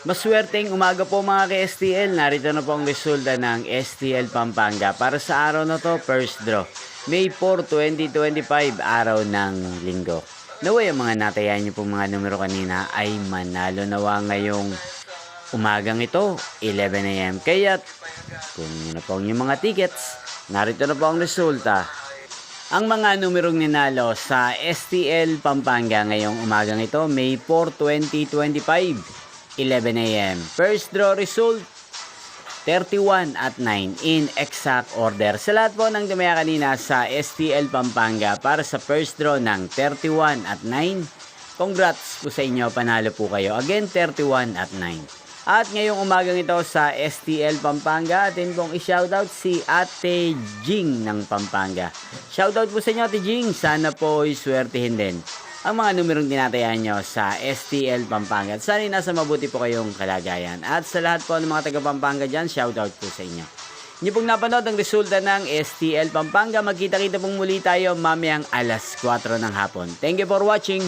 Maswerteng umaga po mga ka-STL. Narito na po ang resulta ng STL Pampanga. Para sa araw na to, first draw. May 4, 2025, araw ng linggo. Naway ang mga natayan niyo pong mga numero kanina ay manalo nawa ngayong umagang ito, 11 AM. Kaya't kung yun na po ang inyong mga tickets, narito na po ang resulta. Ang mga numerong ninalo sa STL Pampanga ngayong umagang ito, May 4, 2025. 11 AM. First draw result, 31 at 9 in exact order. Sa lahat po ng dumaya kanina sa STL Pampanga para sa first draw ng 31 at 9, congrats po sa inyo, panalo po kayo. Again, 31 at 9. At ngayong umagang ito sa STL Pampanga, atin pong i-shoutout si Ate Jing ng Pampanga. Shoutout po sa inyo, Ate Jing. Sana po iswertihin din ang mga numerong tinatayaan nyo sa STL Pampanga. At sana nasa mabuti po kayong kalagayan. At sa lahat po ng mga taga Pampanga dyan, shoutout po sa inyo. Hindi pong napanood ang resulta ng STL Pampanga. Magkita-kita pong muli tayo mamayang alas 4 ng hapon. Thank you for watching.